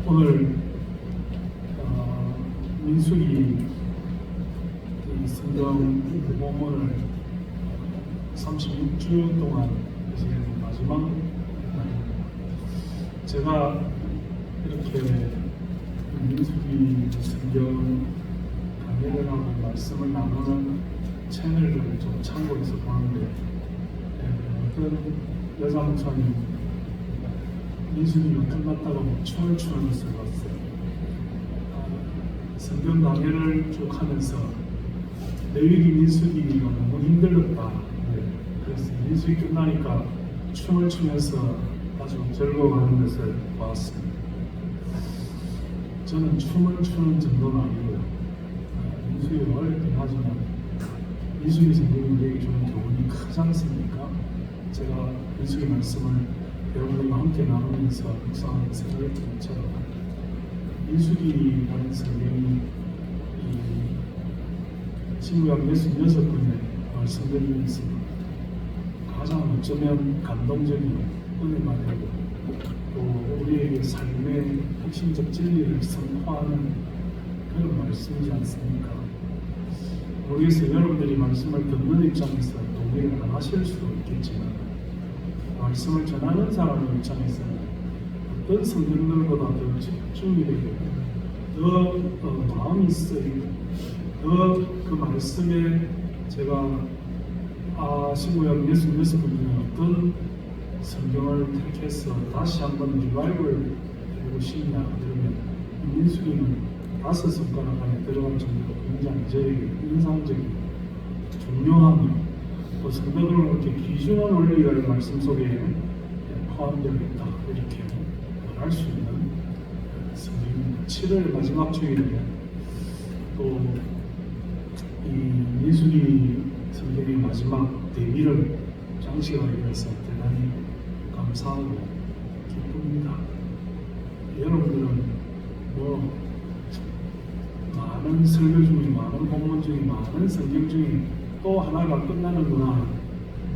오늘 민수기 성경 본문을 36주 동안 이제 마지막 제가 이렇게 민수기 성경 강의를 하고 말씀을 나누는 채널을 좀 참고해서 보는데 어떤 여자 목사님 민수기가 끝났다가 춤을 추면서 봤어요. 성경 강의를 쭉 하면서 레위기 민수기가 너무 힘들었다. 그래서 민수기 끝나니까 춤을 추면서 아주 즐거워하는 것을 보았습니다. 저는 춤을 추는 정도는 아니고요. 민수기가 어렵긴 하지만 민수기 성경이 우리에게 주는 교훈이 크지 않습니까? 제가 민수기 말씀을 여러분들과 함께 나누면서 묵상하는 생각이 든 것처럼 민수기라는 성경이 신구약 66권의 말씀드리면서 가장 어쩌면 감동적인 은혜가 되고 또 우리에게 삶의 핵심적 진리를 선포하는 그런 말씀이지 않습니까? 모르겠어요. 여러분들이 말씀을 듣는 입장에서 동의를 안 하실 수도 있겠지만 말씀을 전하는 사람의 입장에서는 어떤 성경들보다 더 집중이 되고 더 마음이 쓰이고 더 그 말씀에 제가 신구약 66권의 어떤 성경을 택해서 다시 한번 리바이벌 해보고 싶냐 그러면 민수기는 5손가락 안에 들어갈 정도로 굉장히 저에게 인상적이고 중요하며 또 성경을 이렇게 귀중한 원리가 이 말씀 속에 포함되어 있다 이렇게 말할 수 있는 성경입니다. 7월 마지막 주일에 또 이 민수기 성경의 마지막 대기를 장식하기 위해서 대단히 감사하고 기쁩니다. 여러분들은 많은 설교 중에 많은 본문 중에 많은 성경 중에 또 하나가 끝나는구나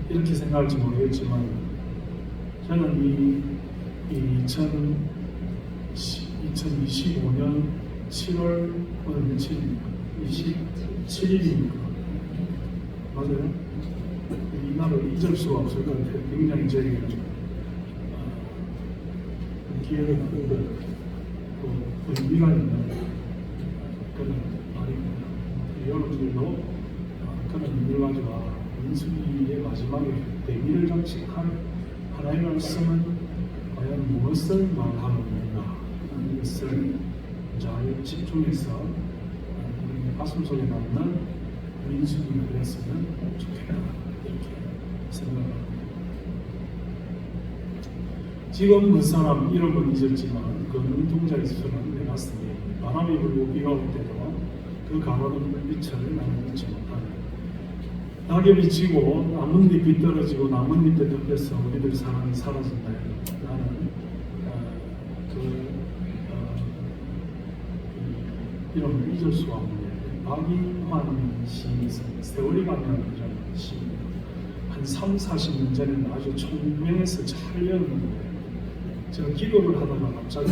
이렇게 생각할지 모르겠지만 저는 이 2025년 7월 오늘 며칠입니까? 27일입니까? 맞아요? 이 날을 잊을 수가 없을 것 같아요. 굉장히 저에게 기회를 갖고 또 의미가 있는 그런 말입니다. 여러분들도 그런 의미를 가지고 민수기의 마지막에 대기를 장식한 하나의 말씀은 과연 무엇을 말하고 있는가 이것을 잘 집중해서 가슴 속에 남는 민수기가 되었으면 좋겠다 이렇게 생각합니다. 지금 그 사람 이름은 잊었지만 그 눈동자에서는 내 가슴에 바람이 불고 비가 올 때도 그 가로등 빛을 나는 잊지 못하네. 낙엽이 지고 나뭇잎이 떨어지고 나뭇잎에 덮여서 우리들 사랑이 사라진다. 나는 이름을 잊을 수가 없는 박인환 시인이 있습니다. 세월이 가면이라는 시입니다. 한 30-40년 전에는 아주 총명해서 잘 외웠는데 제가 기도를 하다가 갑자기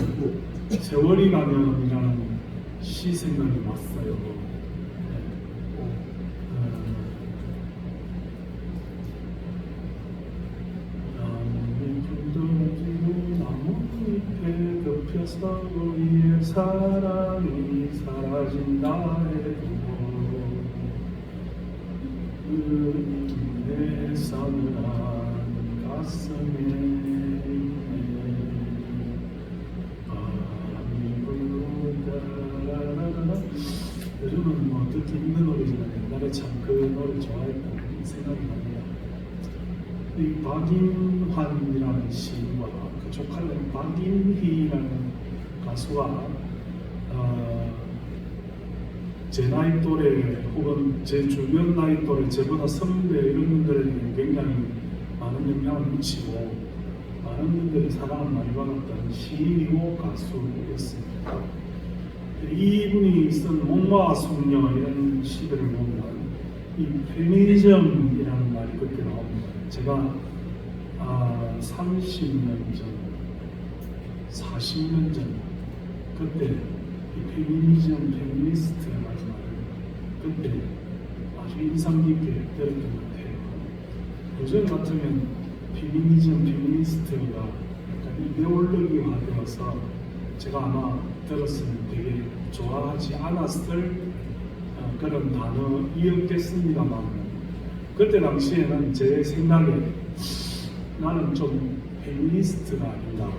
세월이 가면이라는 시 생각이 났어요. 나뭇잎에 덮여서 우리의 사랑이 사라진다 해도 내 서늘한 가슴에 바람이 불다. 요즘은 뭐 듣기 힘든 노래지만 옛날에 참 그 노래 좋아했던 생각이 납니다. 이 박인환이라는 시인과 그 조카는 박인희라는 가수가 제 나이 또래 혹은 제 주변 나이 또래 저보다 선배 이런 분들에게 굉장히 많은 영향을 미치고 많은 분들이 사랑을 많이 받았던 시인이고 가수였습니다. 이분이 쓴 목마와 숙녀 이런 시들을 보면 이 페미니즘이라는 말이 그때 나옵니다. 제가 30년 전, 40년 전 그때 이 페미니스트라는 말을 그때 아주 인상 깊게 들었던 것 같아요. 요즘 같으면 페미니스트가 약간 이데올로기화 되어서 제가 아마 들었으면 되게 좋아하지 않았을 그런 단어이었겠습니다만, 그때 당시에는 제 생각에 나는 좀 페미니스트가 아닌가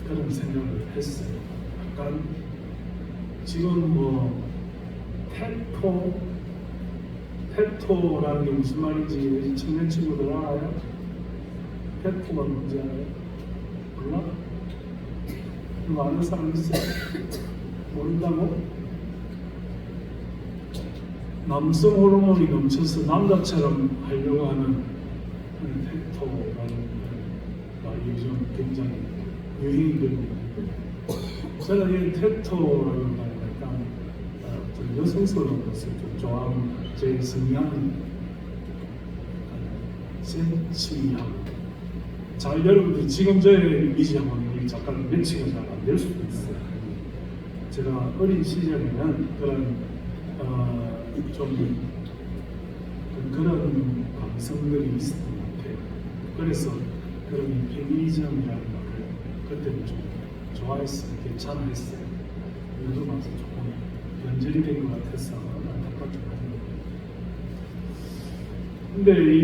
그런 생각을 했어요. 약간 지금 뭐 테토라는 게 무슨 말인지 청년 친구들 알아요? 테토가 뭔지 알아요? 몰라? 이거 아는 사람 있어요? 모른다고? 남성 호르몬이 넘쳐서 남자처럼 하려고 하는 테토라는 말이 요즘 굉장히 유행이거든요. 저는 이 테토라는 말이 약간 좀 여성스러운 것을 좀 좋아하는 제 성향은 센치하고, 잘 여러분들 지금 저의 이미지하고는 잠깐 매치가 잘 안 될 수도 있어요. 제가 어린 시절에는 좀 그런 감성들이 있었던 것 같아요. 그래서 그런 페미니즘이라는 말을 그때는 좀 좋아했어요. 괜찮아했어요. 요즘 와서 조금 변절이 된 것 같아서 안타깝긴 한데, 근데 이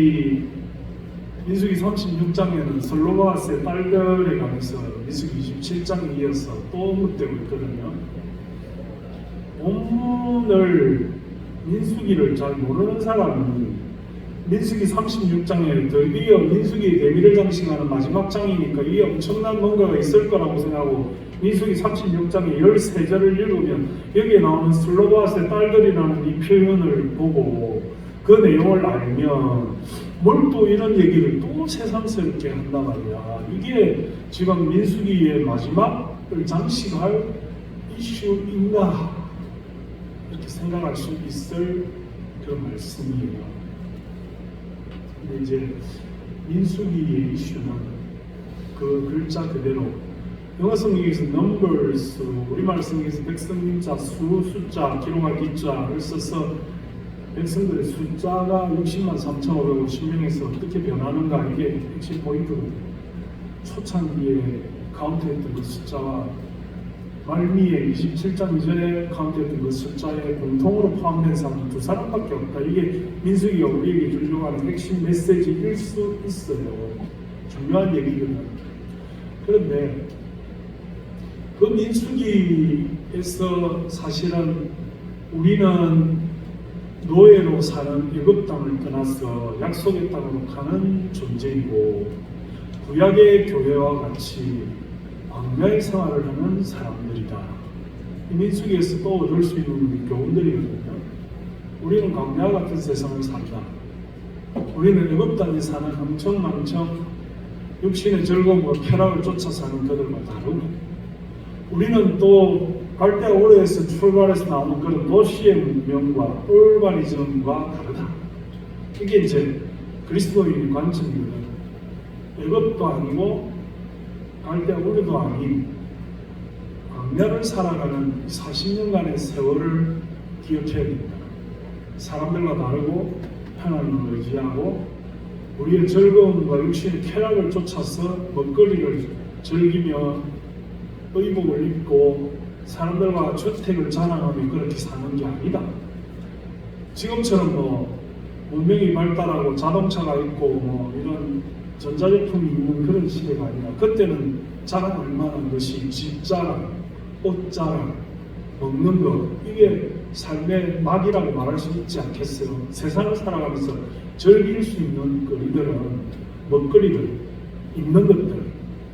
민수기 36장에는 슬로바스의 딸들에 관해서 민수기 27장에 이어서 또 언급되고 있거든요. 본문을 민수기를 잘 모르는 사람은 민수기 36장에 드디어 민수기의 대미를 장식하는 마지막 장이니까 이게 엄청난 뭔가가 있을 거라고 생각하고 민수기 36장에 13절을 읽으면 여기에 나오는 슬로바스의 딸들이라는 이 표현을 보고 그 내용을 알면 뭘 또 이런 얘기를 또 새삼스럽게 한단 말이야. 이게 지금 민수기의 마지막을 장식할 이슈인가 이렇게 생각할 수 있을 그런 말씀이에요. 근데 이제 민수기의 이슈는 그 글자 그대로 영어 성경에서 numbers, 우리말 성경에서 백성자, 숫자, 기록할 기자를 써서 백성들의 숫자가 60만 3,550명에서 어떻게 변하는가, 이게 핵심 포인트거든요. 초창기에 카운트했던 그 숫자와 말미에 27장 이전에 카운트했던 그 숫자에 공통으로 포함된 사람은 두 사람밖에 없다. 이게 민수기가 우리에게 주려고 하는 핵심 메시지일 수 있어요. 중요한 얘기거든요. 그런데 그 민수기에서 사실은 우리는 노예로 사는 애굽 땅을 떠나서 약속의 땅으로 가는 존재이고, 구약의 교회와 같이 광야의 생활을 하는 사람들이다. 이 민수기에서 또 얻을 수 있는 교훈들이거든요. 우리는 광야 같은 세상을 산다. 우리는 애굽 땅에 사는 흥청망청 육신의 즐거움과 쾌락을 쫓아 사는 그들과 다르고, 우리는 또 갈대아 우르에서 출발해서 나오는 그런 도시의 문명과 urbanism과 다르다. 이게 이제 그리스도인의 관점이거든. 애굽도 아니고 갈대아 우르도 아닌 광야를 살아가는 40년간의 세월을 기억해야 된다. 사람들과 다르고 하나님을 의지하고 우리의 즐거움과 육신의 쾌락을 쫓아서 먹거리를 즐기며 의복을 입고 사람들과 주택을 자랑하며 그렇게 사는 게 아니다. 지금처럼 뭐 문명이 발달하고 자동차가 있고 뭐 이런 전자제품이 있는 그런 시대가 아니라, 그때는 자랑할 만한 것이 집 자랑, 옷 자랑, 먹는 것, 이게 삶의 낙이라고 말할 수 있지 않겠어요? 세상을 살아가면서 즐길 수 있는 거리들은 먹거리들, 입는 것들,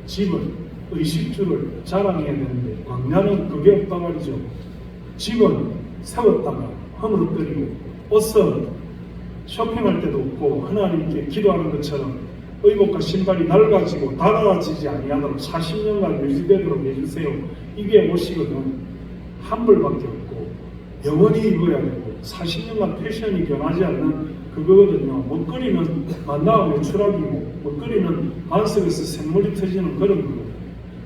집은, 의식주를 자랑해야 되는데 광야는 그게 없단 말이죠. 집은 세웠다가 허물어뜨리고, 옷은 쇼핑할 때도 없고 하나님께 기도하는 것처럼 의복과 신발이 낡아지고 닳아지지 아니하도록 40년간 유지되도록 해주세요. 이게 옷이거든. 한 벌밖에 없고 영원히 입어야 되고 40년간 패션이 변하지 않는 그거거든요. 먹거리는 만나면 추락이고, 먹거리는 반석에서 샘물이 터지는 그런 거거든요.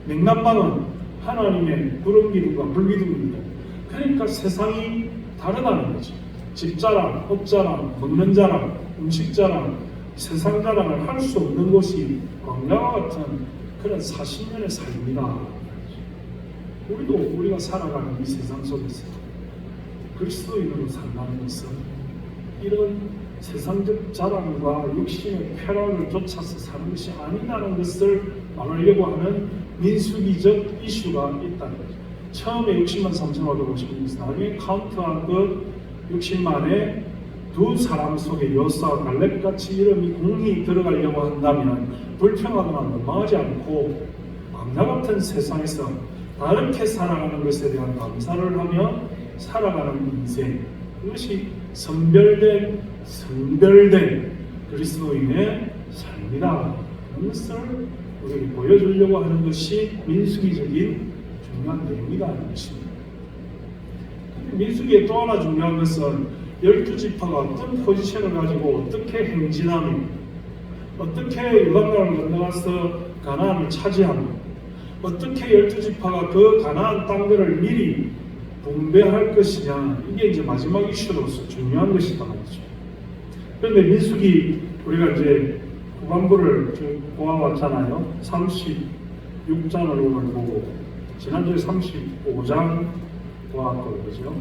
냉난방은 하나님의 구름 기둥과 불 기둥입니다. 그러니까 세상이 다르다는 거죠. 집 자랑, 옷 자랑, 먹는 자랑, 음식 자랑, 세상 자랑을 할 수 없는 곳이 광야와 같은 그런 40년의 삶이다. 우리가 살아가는 이 세상 속에서 그리스도인으로 산다는 것은 이런 세상적 자랑과 육신의 쾌락을 쫓아서 사는 것이 아니라는 것을 말하려고 하는 민수기적 이슈가 있다는 거죠. 처음에 60만 3천하고 50만 나중에 카운트한 그 60만에 두 사람 속에 여호수아와 갈렙같이 이름이 공히 들어가려고 한다면 불평하거나 원망하지 않고 광야 같은 세상에서 다르게 살아가는 것에 대한 감사를 하며 살아가는 인생, 그것이 선별된 그리스도인의 삶이다 하는 것을 우리에게 보여주려고 하는 것이 민수기적인 중요한 내용이다 하는 것입니다. 민수기의 또 하나 중요한 것은 12지파가 어떤 포지션을 가지고 어떻게 행진하며 어떻게 요단강을 건너가서 가나안을 차지하며 어떻게 12지파가 그 가나안 땅들을 미리 분배할 것이냐, 이게 이제 마지막 이슈로서 중요한 것이다 말이죠. 그런데 민수기 우리가 이제 후반부를 보아왔잖아요. 36장을 오늘 보고 지난주에 35장 보았고, 그죠?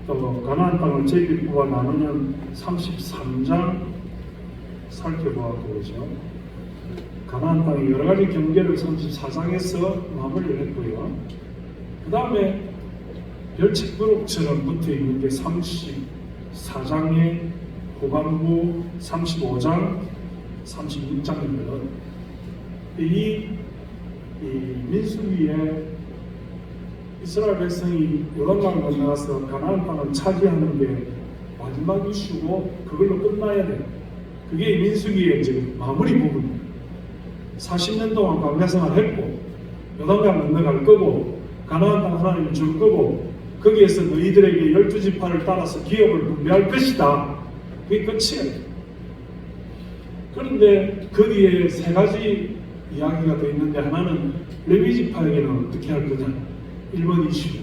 또 가나안 땅을 제비부와 나누는 33장 살펴보았고, 그죠? 가나안 땅의 여러 가지 경계를 34장에서 마무리를 했고요. 그 다음에 별책부록처럼 붙어 있는 게 34장의 후반부 35장, 36장이거든. 이 민수기에 이스라엘 백성이 요단강을 건너가서 가나안 땅을 차지하는 게 마지막 이슈고 그걸로 끝나야 돼. 그게 민수기의 이제 마무리 부분입니다. 40년 동안 광야 생활을 했고 요단강 건너갈 거고 가나안 땅 하나님을 줄 거고 거기에서 너희들에게 12지파를 따라서 기업을 분배할 것이다. 그게 끝이에요. 그런데 거기에 세 가지 이야기가 되어 있는데, 하나는 레위지파에게는 어떻게 할 거냐, 1번 이슈.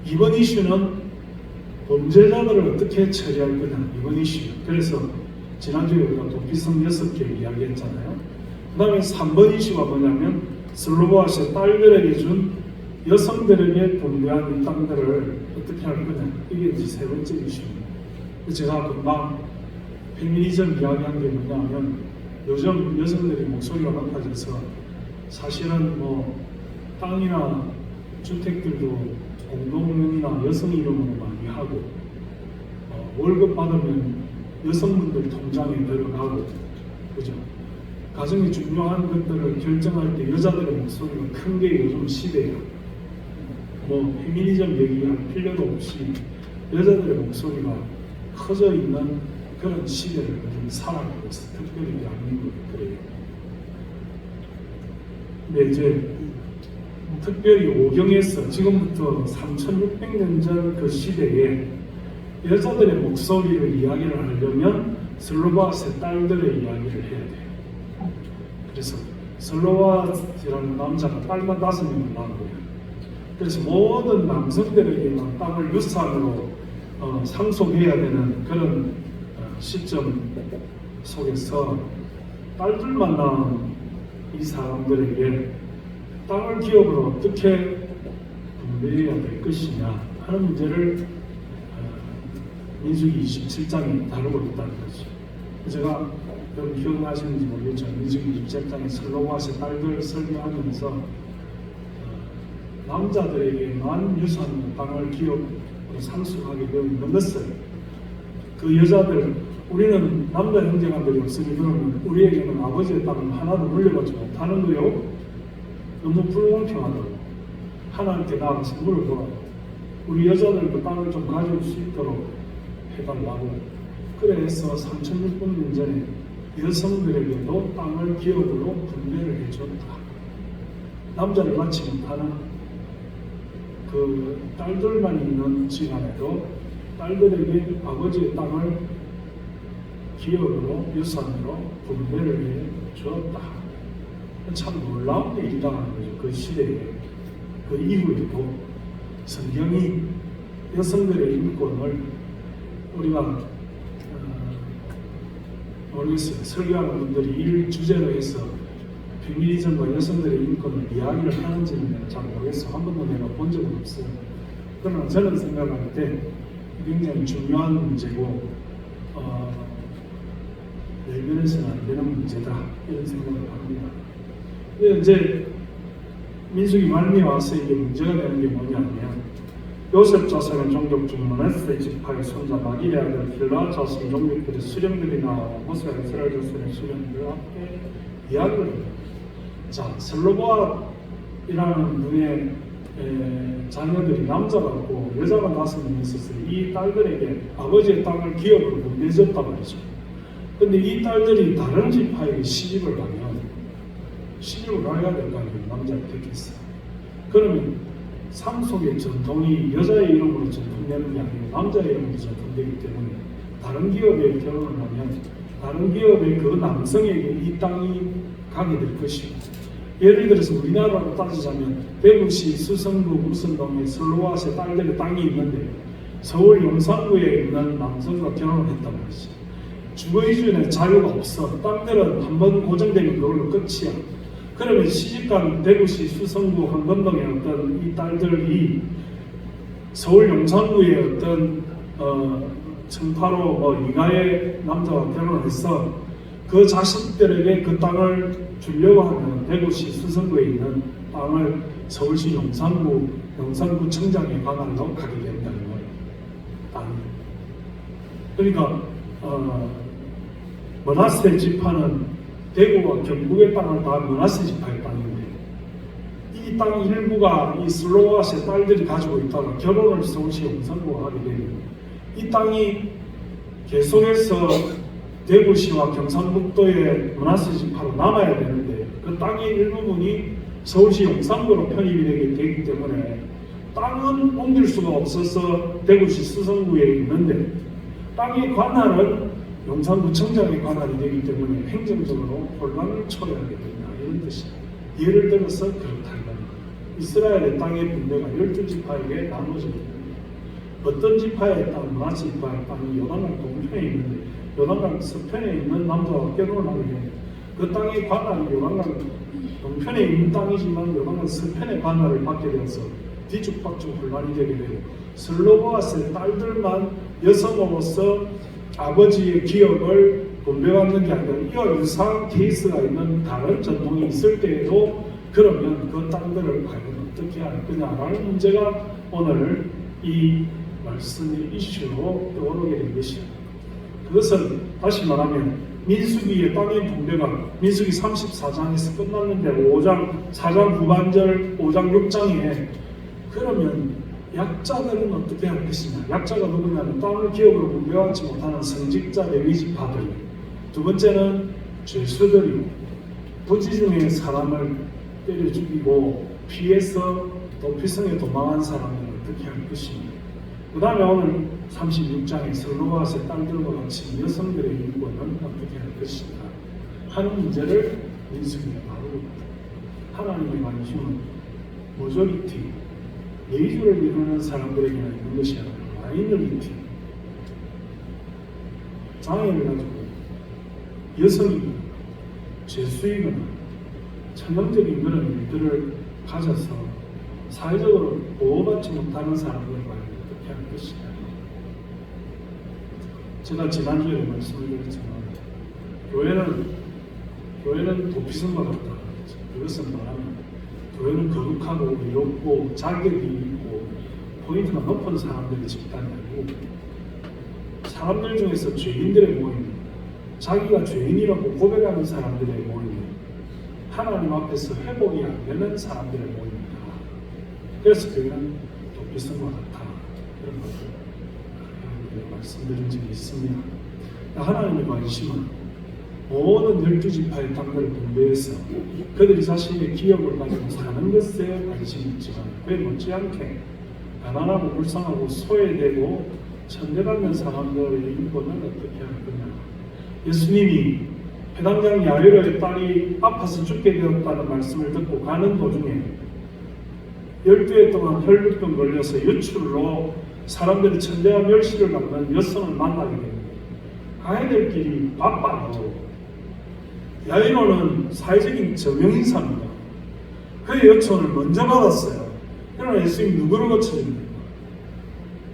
2번 이슈는 범죄자들을 어떻게 처리할 거냐, 2번 이슈. 그래서 지난주에 우리가 도피성 6개 이야기했잖아요. 그 다음에 3번 이슈가 뭐냐면 슬로바앗의 딸들에게 준 여성들에게 분배한 이 땅들을 어떻게 할 거냐, 이게 이제 세 번째 이슈입니다. 제가 금방 페미니즘 이야기한 게 뭐냐면, 요즘 여성들의 목소리가 높아져서 사실은 뭐 땅이나 주택들도 공동명의나 여성 이름으로 많이 하고, 월급 받으면 여성분들 통장에 들어가고, 그죠? 가정의 중요한 것들을 결정할 때 여자들의 목소리가 큰 게 요즘 시대예요. 뭐 페미니즘 얘기할 필요도 없이 여자들의 목소리가 커져 있는 그런 시대를 요즘 살아가고 있어요. 특별히 대한민국이 그래요. 근데 이제 특별히 오경에서 지금부터 3600년 전 그 시대에 여자들의 목소리를 이야기를 하려면 슬로바앗의 딸들의 이야기를 해야 돼요. 그래서 슬로바앗이라는 남자가 딸만 5명을 낳은 거예요. 그래서 모든 남성들에게만 땅을 유산으로 상속해야 되는 그런 시점 속에서 딸들만 낳은 이 사람들에게 땅을 기업으로 어떻게 분배해야 될 것이냐 하는 문제를 민수기 27장이 다루고 있다는 거죠. 제가 여러분 기억나시는지 모르겠지만 민수기 27장에 슬로바앗의 딸들 설명하면서 남자들에게만 유산으로 땅을 기업으로 상속하게 되어 있는 것을, 그 여자들, 우리는 남자 형제간들이 없으니 그러면 우리에게는 아버지의 땅을 하나도 물려받지 못하는 거요. 너무 불공평하다고 하나님께 나아가서 물어보라고, 우리 여자들도 땅을 좀 가질 수 있도록 해달라고. 그래서 3600년 전에 여성들에게도 땅을 기업으로 분배를 해줬다. 남자를 낳지 못하는 그 딸들만 있는 집안에도 딸들에게 아버지의 땅을 기업으로 유산으로 분배를 해 주었다. 참 놀라운 일이라는 거죠. 그 시대에 그 이후에도 성경이 여성들의 인권을 우리가 모르겠어요. 설교하는 분들이 이 주제로 해서 페미니즘과 여성들의 인권을 이야기를 하는지는 잘 모르겠어요. 한 번도 내가 본 적은 없어요. 그러나 저는 생각할 때 굉장히 중요한 문제고 외면해서는 안 되는 문제다 이런 생각을 합니다. 이제 민수기 말미에 와서 이게 문제가 되는 게 뭐냐면 요셉 자손의 종족 중 므낫세 지파의 손자 마길의 아들 빌라 자손 종족들의 수령들이 나와 모세가 이스라엘 자손의 수령들 앞에 이야기를 해요. 자, 슬로바이라는 분의 자녀들이 남자가 있고 여자가 5명이 있었어요. 이 딸들에게 아버지의 땅을 기업으로 분배해줬단 말이죠. 근데 이 딸들이 다른 지파에게 시집을 가면 시집을 가야 될 거 아니에요. 남자를 택했어요. 그러면 상속의 전통이 여자의 이름으로 전통되는 게 아니고 남자의 이름으로 전통되기 때문에 다른 기업에 결혼을 하면 다른 기업의 그 남성에게 이 땅이 가게 될 것이고, 예를 들어서 우리나라로 따지자면 대구시 수성구 무슨동에 슬로와세 딸들의 땅이 있는데 서울 용산구에 있는 남성과 결혼을 했단 말이지. 주거이주인의 자유가 없어. 땅들은 한번 고정되면 그걸로 끝이야. 그러면 시집간 대구시 수성구 한건동의 어떤 이 딸들이 서울 용산구의 어떤 청파로 이가의 남자와 결혼을 해서 그 자식들에게 그 땅을 주려고 하면 대구시 수성구에 있는 땅을 서울시 용산구 청장에 관할로 가게 된다는 거예요. 땅이. 그러니까 므낫세 지파는 대구와 경북의 땅을 다 므낫세 지파의 땅인데 이 땅 일부가 이 슬로와세 딸들이 가지고 있다가 결혼을 서울시 용산구와 하게 되면 이 땅이 계속해서 대구시와 경상북도의 므낫세 지파로 남아야 되는데 그 땅의 일부분이 서울시 용산구로 편입이 되기 때문에 땅은 옮길 수가 없어서 대구시 수성구에 있는데 땅의 관할은 용산구청장의 관할이 되기 때문에 행정적으로 혼란을 초래하게 된다 이런 뜻이에요. 예를 들어서 그렇다는 거예요. 이스라엘의 땅의 분배가 12지파에게 나눠집니다. 어떤 지파의 땅, 므낫세 지파의 땅이 요단강 동편에 있는데 요단강 서편에 있는 남자와 결혼을 하게 되면 그 땅의 관할이 요단강 동편에 있는 땅이지만 요단강 서편의 관할을 받게 되어서 뒤죽박죽 혼란이 되게 되고 슬로바세 딸들만 여성으로서 아버지의 기업을 분배받는 게 아니라 이와 유사한 케이스가 있는 다른 전통이 있을 때에도 그러면 그 땅들을 과연 어떻게 할 거냐라는 문제가 오늘 이 말씀의 이슈로 떠오르게 된 것입니다. 그것은 다시 말하면 민수기의 땅의 분배가 민수기 34장에서 끝났는데 4장 후반절 5장 6장에 그러면 약자들은 어떻게 할 것이냐. 약자가 누구냐면 땅을 기업으로 분배하지 못하는 성직자 레위지파들, 두 번째는 죄수들이고 부지 중에 사람을 때려 죽이고 피해서 도피성에 도망한 사람은 어떻게 할 것이냐. 그 다음에 오늘 36장에 슬로바세 딸들과 같이 여성들의 인권은 어떻게 할 것인가 하는 문제를 민수기가 다루고 있다. 하나님의 관심은 모조리티, 예의주를 이루는 사람들에게는 있는 것이 아니라 마이너리티, 장애를 가지고 여성이거나 죄수이거나 천연적인 그런 일들을 가져서 사회적으로 보호받지 못하는 사람들과 어떻게 할 것이냐. 제가 지난주에 말씀을 드렸지만 교회는 도피성과 같다. 그것은 말하면 교회는 거룩하고 외롭고 자격이 있고 포인트가 높은 사람들의 집단이 아니고 사람들 중에서 죄인들의 모임, 자기가 죄인이라고 고백하는 사람들의 모임, 하나님 앞에서 회복이 안 되는 사람들의 모임이다. 그래서 교회는 도피성과 같다. 이런 것을 말씀드린 적이 있습니다. 하나님의 관심은 모든 12지파의 땅들을 분배해서 그들이 자신의 기업을 가지고 사는 것에 관심이 있지만 그에 못지않게 가난하고 불쌍하고 소외되고 천대받는 사람들의 인권을 어떻게 할 거냐. 예수님이 해당장 야이로의 딸이 아파서 죽게 되었다는 말씀을 듣고 가는 도중에 12회 동안 혈류병 걸려서 유출로 사람들이 천대와 멸시를 받는 여성을 만나게 됩니다. 가야 될 길이 바빠요. 야이로는 사회적인 저명인사입니다. 그의 요청을 먼저 받았어요. 그러나 예수님이 누구를 고쳐줍니까?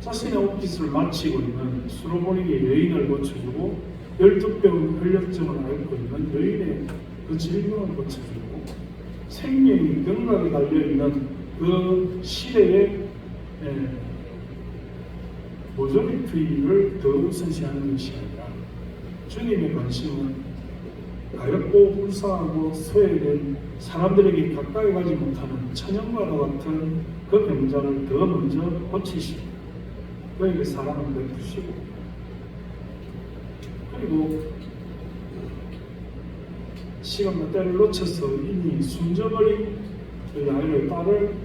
자신의 옷깃을 마치고 있는 수로보니게 여인을 고쳐주고 12병 혈류증을 앓고 있는 여인의 그 질병을 고쳐주고 생명이 경락에 달려있는 그 시대의 모조리티를 더 우선시하는 것이 아니라 주님의 관심은 가엾고 불쌍하고 소외된 사람들에게 가까이 가지 못하는 천연과도 같은 그 병자를 더 먼저 고치시고 그에게 사랑을 베푸시고 그리고 시간과 때를 놓쳐서 이미 숨져버린 그 야이로의 딸을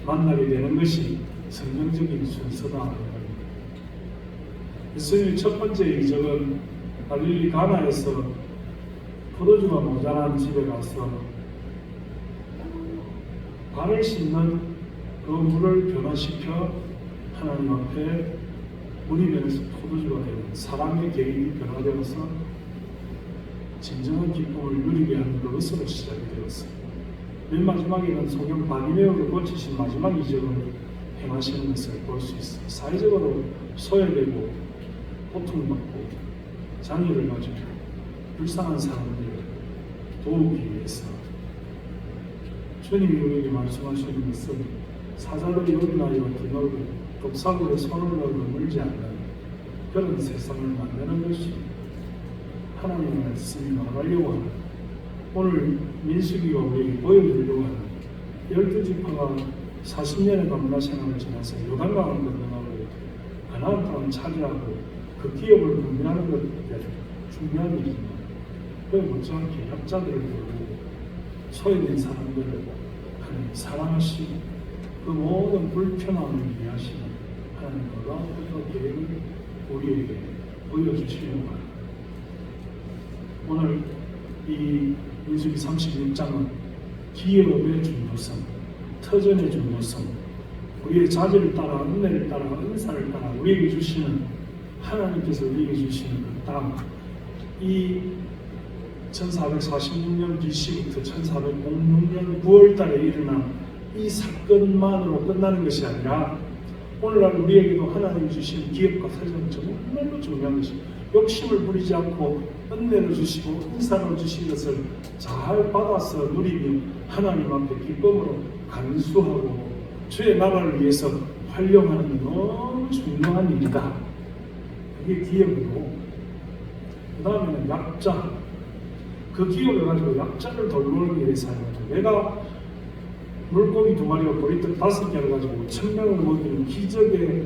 만나게 되는 것이 성경적인 순서다. 예수님의 첫 번째 이적은 갈릴리 가나에서 포도주가 모자란 집에 가서 발을 씻는 그 물을 변화시켜 하나님 앞에 물이 변해서 포도주가 되는 사랑의 계획이 변화되어서 진정한 기쁨을 누리게 하는 그것으로 시작이 되었습니다. 맨 마지막에는 소경 바디메오를 고치신 마지막 이적을 행하시는 것을 볼 수 있습니다. 사회적으로 소외되고 고통받고 장애를 가지고 불쌍한 사람들을 도우기 위해서 주님이 우리에게 말씀하시는 것은 사자들이 어린아이와 뛰놀고 독사굴에 손을 넣고 물지 않는 그런 세상을 만드는 것이 하나님의 말씀이 말하려고 하는 오늘 민수기가 우리에게 보여주려고 하는 12지파가 40년의 광야 생활을 지나서 요단강을 건너가고 가나안 땅을 차지하고 그 기업을 분배하는 것이 중요한 일이지만 그 못지않게 약자들을 돌보고 소외된 사람들을 하나님 사랑하시고 그 모든 불편함을 이해하시는 하나님의 놀라운 계획을 우리에게 보여주시려고 합니다. 오늘 이 민수기 36장은 기업의 중요성, 터전의 중요성, 우리의 자질을 따라 은혜를 따라 은사를 따라 우리에게 주시는 하나님께서 우리에게 주시는 그 땅, 이 1446년 BC부터 1406년 9월달에 일어난 이 사건만으로 끝나는 것이 아니라 오늘날 우리에게도 하나님이 주신 기업과 터전은 정말로 중요한 것입니다. 욕심을 부리지 않고 은혜를 주시고 인사를 주신 것을 잘 받아서 누리며 하나님 앞에 기쁨으로 간수하고 주의 나라를 위해서 활용하는 게 너무 중요한 일이다. 그게 기업이고 그 다음에는 약자. 그 기업을 가지고 약자를 돌보는 일에 사용하죠. 내가 물고기 2마리와 보리떡 5개를 가지고 1000명을 먹이는 기적의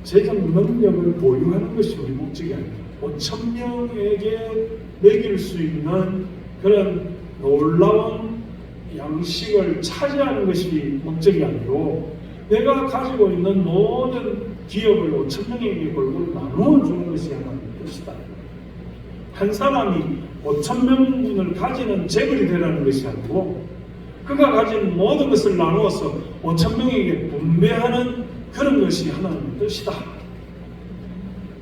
재정 능력을 보유하는 것이 우리 목적이 아닙니다. 5000명에게 먹일 수 있는 그런 놀라운 양식을 차지하는 것이 목적이 아니고 내가 가지고 있는 모든 기업을 5000명에게 골고루 나누어 주는 것이 하나님의 뜻이다. 한 사람이 5000명분을 가지는 재벌이 되라는 것이 아니고 그가 가진 모든 것을 나누어서 5000명에게 분배하는 그런 것이 하나님의 뜻이다.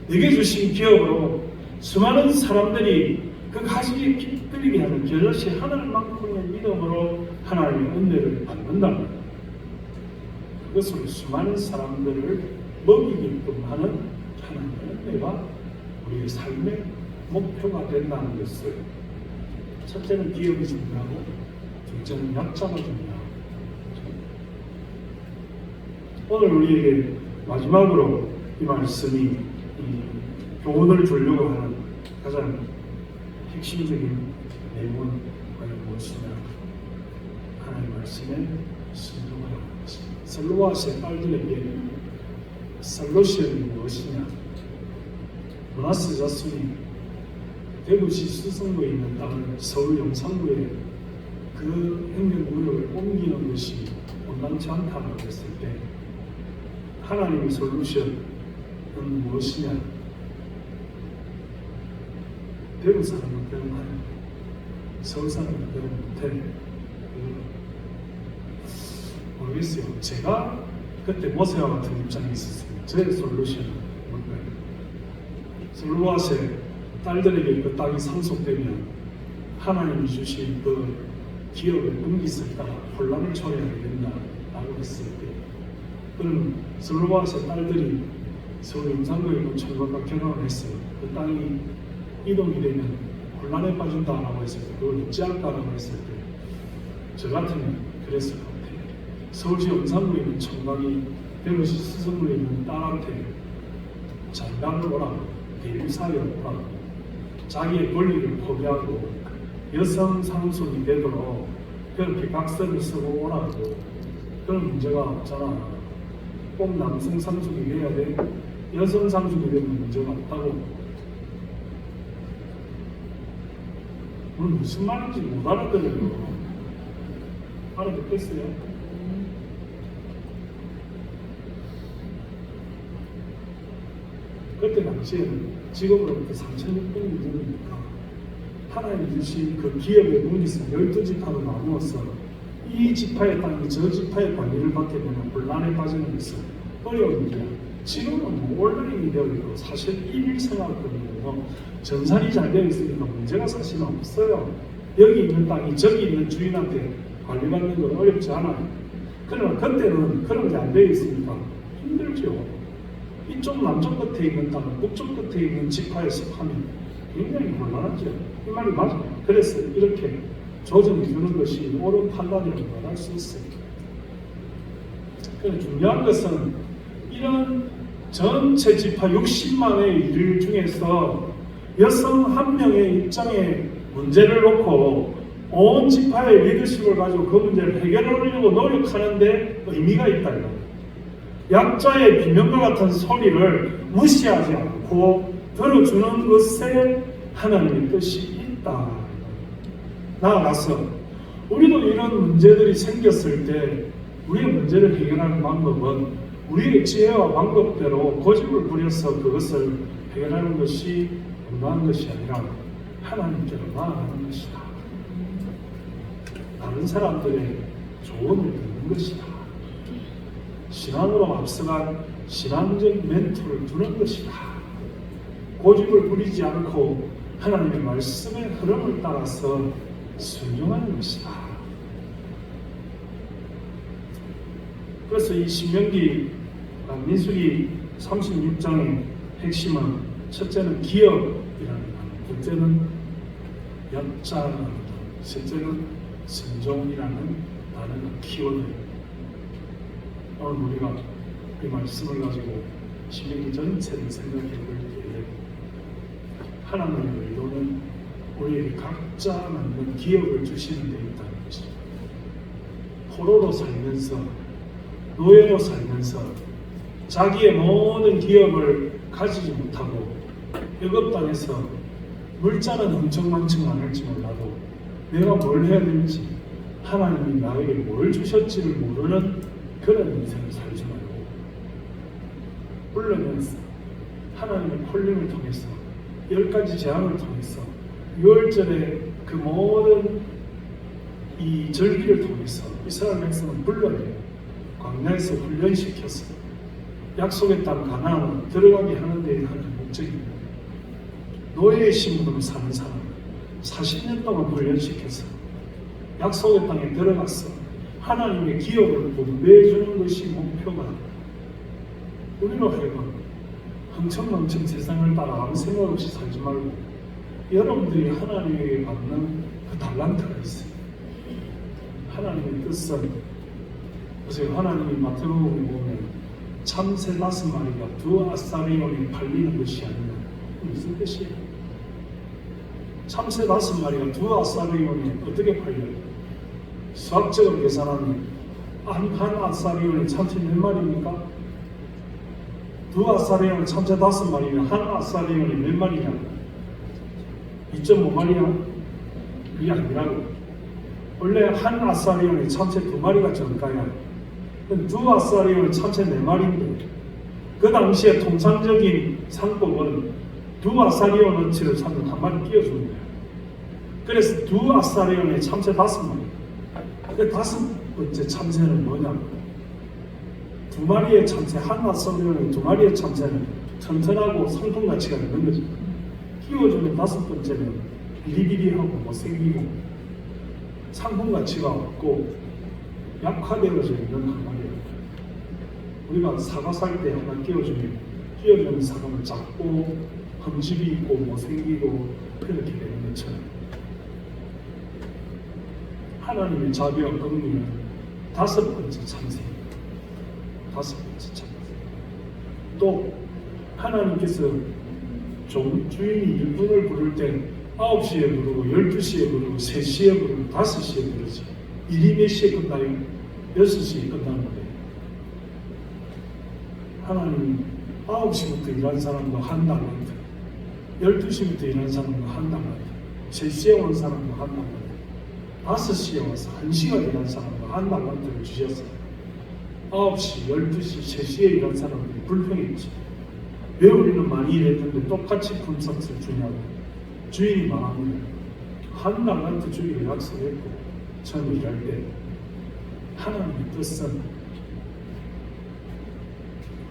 내게 주신 기업으로 수많은 사람들이 그 가지기 기쁘게 하는 그것이 하나님만큼의 믿음으로 하나님의 은혜를 받는다. 그것으로 수많은 사람들을 먹이게끔 하는 하나님의 은혜가 우리의 삶의 목표가 된다는 것을 첫째는 기업이 중요하고 둘째는 약자가 중요하고 오늘 우리에게 마지막으로 이 말씀이 교훈을 주려고 하는 가장 핵심적인 내용은 과연 무엇이냐? 하나님의 말씀에 순종하라는 것입니다. 슬로아스의 딸들에게 살로시언이 무엇이냐? 문하세 자손이 대구시 수성구에 있는 땅을 서울 용산구에 그 행정구역을 옮기는 것이 온당치 않다고 했을 때 하나님의 솔루션은 무엇이냐? 대구 사람은 배운 하나님, 서울 사람은 배운 못해. 모르겠어요. 제가 그때 모세와 같은 입장에 있었습니다. 저의 솔루션은 뭘까요? 솔로아스의 딸들에게 그 땅이 상속되면 하나님이 주신 그 기업의 분깃을 따라 혼란을 초래하게 된다라고 했을 때, 그럼 솔로아스의 딸들이 서울 용산구에 있는 총각과 결혼을 했어요. 그 땅이 이동이 되면 혼란에 빠진다라고 했을 때, 그걸 어찌 할까라고 했을 때, 저 같으면 그랬을 것 같아요. 서울시 용산구에 있는 총각이 대구시 수성구에 있는 딸한테 장가를 오라고, 대리사회를 오라고, 자기의 권리를 포기하고 여성 상속이 되도록 그렇게 각서를 쓰고 오라고. 그런 문제가 없잖아. 꼭 남성 상속이 돼야 돼? 여성 상속이 되면 문제가 없다고. 오늘 무슨 말인지 못 알아들어요. 알아듣겠어요? 그때 당시에는 지금으로부터 3,600년 전이니까 하나님이 주신 그 기업의 분깃을 12지파로 나누어서 이 지파의 땅이 저 지파의 관리를 받게 되면 혼란에 빠지는 것은 어려운 일이야. 지금은 뭐 온라인이 되어 있고 사실 일일생활권이고 전산이 잘 되어 있으니까 문제가 사실은 없어요. 여기 있는 땅이 저기 있는 주인한테 관리받는 건 어렵지 않아요. 그러나 그때는 그런 게 안 되어 있으니까 힘들죠. 이쪽 남쪽 끝에 있는 땅은 북쪽 끝에 있는 지파에 속하면 굉장히 곤란하죠. 이 말이 맞아요. 그래서 이렇게 조정해 주는 것이 옳은 판단이라고 말할 수 있어요. 그런데 중요한 것은 이런 전체 지파 60만의 일 중에서 여성 한 명의 입장에 문제를 놓고 온 지파의 리더십을 가지고 그 문제를 해결하려고 노력하는데 의미가 있다. 약자의 비명과 같은 소리를 무시하지 않고 들어주는 것에 하나님의 뜻이 있다. 나아가서 우리도 이런 문제들이 생겼을 때 우리의 문제를 해결하는 방법은 우리의 지혜와 방법대로 고집을 부려서 그것을 해결하는 것이 건강한 것이 아니라 하나님께로 나아가는 것이다. 다른 사람들의 조언을 듣는 것이다. 신앙으로 앞서간 신앙적 멘토를 두는 것이다. 고집을 부리지 않고 하나님의 말씀의 흐름을 따라서 순종하는 것이다. 그래서 이 신명기 민수기 36장의 핵심은 첫째는 기업이라는 말, 둘째는 역자라는 말, 셋째는 순종이라는 단어가 키워드입니다. 오늘 우리가 이 말씀을 가지고 신명기 전체를 생각해 볼 때 하나님의 의도는 우리에게 각자 맞는 기업을 주시는 데 있다는 것입니다. 포로로 살면서 노예로 살면서 자기의 모든 기업을 가지지 못하고 애굽 땅에서 물자는 흥청망청 많을지 몰라도 내가 뭘 해야 될지 하나님이 나에게 뭘 주셨지를 모르는 그런 인생을 살지 말고 훈련해서 하나님의 콜링을 통해서 10가지 재앙을 통해서 6월절에 그 모든 이 절기를 통해서 이스라엘 백성을 불러내요. 광야에서 훈련시켜서 약속의 땅 가나안으로 들어가게 하는 데 하는 목적입니다. 노예의 신분으로 사는 사람 40년 동안 훈련시켜서 약속의 땅에 들어가서 하나님의 기업을 분배해 주는 것이 목표가 우리로 하여금 흥청망청 세상을 따라 아무 생각 없이 살지 말고 여러분들이 하나님에게 받는 그 달란트가 있어요. 하나님의 뜻은 그래서 하나님이 마태복음에 보면 참새 5마리가 2아사리온에 팔리는 것이 아니라 무슨 뜻이에요? 참새 5마리가 2아사리온에 어떻게 팔려요? 수학적으로 계산하면 한 아사리온에 참새 몇 마리입니까? 2아사리온에 참새 5마리면 한 아사리온에 몇 마리냐? 2.5마리야? 그게 아니라고. 원래 한 아사리온에 참새 2마리가 정가야. 2아사리온에 참새 4마리인데 그 당시에 통상적인 상법은 2아사리온어치를 사면 1마리 띄워주는 거야. 그래서 2아사리온에 참새 5마리. 그 5번째 참새는 뭐냐? 두 마리의 참새, 하나 쏘면 두 마리의 참새는 튼튼하고 상품 가치가 있는 거죠. 키워주면 다섯 번째는 비리비리하고 못생기고 상품 가치가 없고 약화되어져 있는 한 마리예요. 우리가 사과 살 때 하나 끼워주는 사과는 작고 흠집이 있고 못생기고 그렇게 되는 것처럼 하나님의 자비와 긍휼은 다섯 번째 참새입니다. 다섯 번째 참새. 또 하나님께서 주인이 일꾼을 부를 때 9시에 부르고 12시에 부르고 3시에 부르고 5시에 부르지. 일이 몇 시에 끝나요? 6시에 끝나는데 하나님이 9시부터 일하는 사람도 한 달란트, 12시부터 일하는 사람도 한 달란트, 3시에 오는 사람도 한 달란트, 5시에 와서 1시간 일하는 사람도 한 달란트를 주셨어요. 9시, 12시, 3시에 일하는 사람들이 불평했지. 왜 우리는 많이 일했는데 똑같이 품삯을 주냐고. 주인이 말합니다. 한 달란트 주기를 약속했고 처음 일할 때 하나님의 뜻은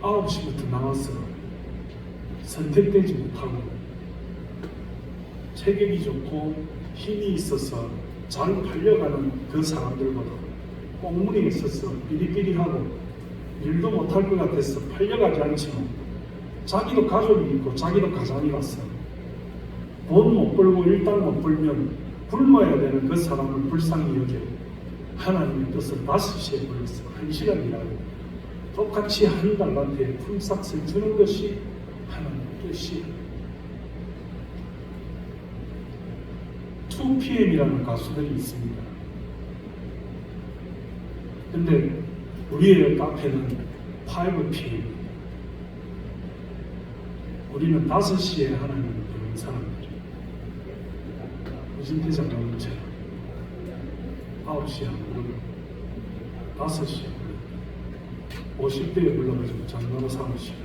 9시부터 나와서 선택되지 못하고 체격이 좋고 힘이 있어서 잘 팔려가는 그 사람들보다 꽁무니에 있어서 삐리삐리하고 일도 못할 것 같아서 팔려가지 않지만 자기도 가족이 있고 자기도 가장이 갔어. 돈 못 벌고 일당 못 벌면 굶어야 되는 그 사람을 불쌍히 여겨 하나님의 뜻을 5시에 불러서 1시간 일하고 똑같이 한 달란트에 품삯을 주는 것이 하나님의 뜻이에요. 2PM이라는 가수들이 있습니다. 근데 우리의 카페는 5PM. 우리는 5시에 하나님을 부르는 사람들이에요. 무진대장 나오는처럼 9시에 안 부르고 5시에 부르고 50대에 불러가지고 장로로 삼으시고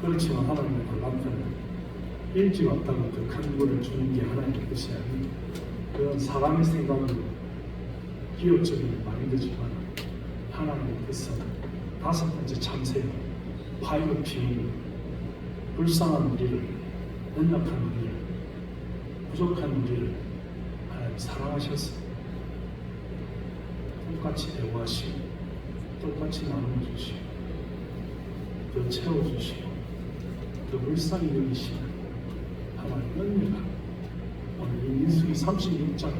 그렇지만 하나님의 달란트는 일찍 왔다고 그 큰 거를 주는 게 하나님의 뜻이 아닙니다. 그건 사람의 생각으로 기업적인 마인드지만 하나님의 뜻은 다섯 번째 참새 5PM 불쌍한 우리를, 연약한 우리를, 부족한 우리를 하나님 사랑하셔서 똑같이 대우하시고 똑같이 나눠주시고 더 채워주시고 더 불쌍히 여기시는 하나님 은혜가 오늘 이 민수기 36장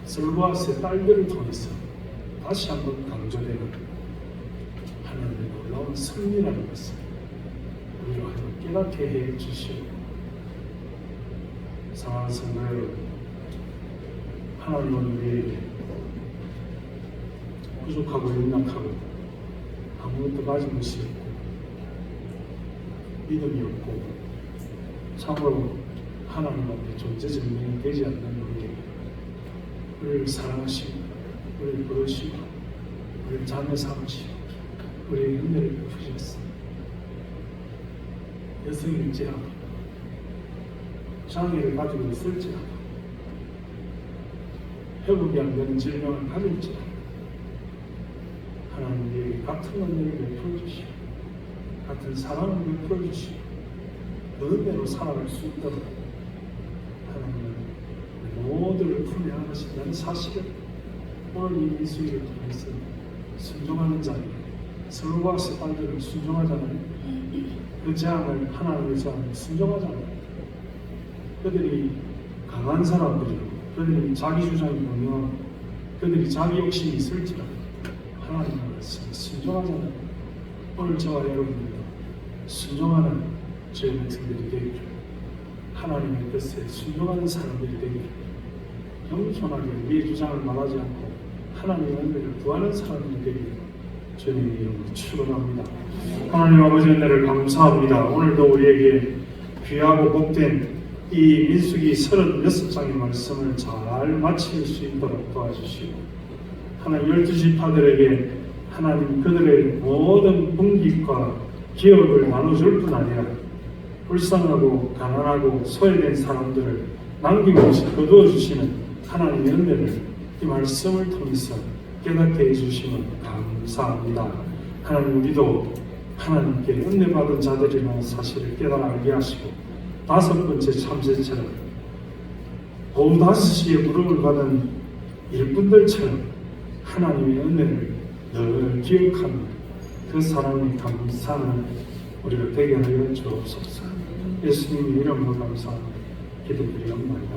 설보아스의 딸들을 통해서 다시 한번 강조되는 하나님의 놀라운 승리라는 것을 우리로 하여금 깨닫게 해 주시고 사랑하는 성도 여러분, 하나님은 우리에게 부족하고 연약하고 아무것도 가진 것이 없고 믿음이 없고 참으로 하나님 앞에 존재 증명이 되지 않는 우리를 사랑하시고 우리를 부르시고 우리를 자녀 삼으시고 우리의 은혜를 베푸셨습니다. 여성일지라도 장애를 가지고 있을지라도 회복이 안 되는 질병을 가질지라도 하나님 우리에게 같은 은혜를 베풀어주시고 같은 사랑을 베풀어주시고 그 은혜로 살아갈 수 있도록 하나님은 모두를 품에 안으신다는 사실을 오늘 이 민수기를 통해서 순종하는 자들, 설보아스 딸들은 순종하잖아요. 그 제안을 하나님의 제안을 순종하잖아요. 그들이 강한 사람들이고 그들이 자기 주장이 분명하고 그들이 자기 욕심이 있을지라도 하나님의 말씀에 순종하잖아요. 오늘 저와 여러분들도 순종하는 저희 백성들이 되기를, 하나님의 뜻에 순종하는 사람들이 되기를, 겸손하게 우리의 주장을 말하지 않고 하나님의 은혜를 구하는 사람들이 되기를 주님의 이름으로 축원합니다. 하나님 아버지 은혜를 감사합니다. 오늘도 우리에게 귀하고 복된 이 민수기 36장의 말씀을 잘 마칠 수 있도록 도와주시고 하나님 12지파들에게 하나님 그들의 모든 분깃과 기업을 나눠줄 뿐 아니라 불쌍하고 가난하고 소외된 사람들을 남김없이 거두어 주시는 하나님의 은혜를 이 말씀을 통해서 깨닫게 해주시면 감사합니다. 하나님, 우리도 하나님께 은혜 받은 자들이라는 사실을 깨달아 알게 하시고, 다섯 번째 참새처럼 오후 5시에 부름을 받은 일꾼들처럼 하나님의 은혜를 늘 기억하는 그 사랑이 감사하는 우리가 되게 하여 주옵소서. 예수님 이름으로 감사하며 기도드리옵나이다.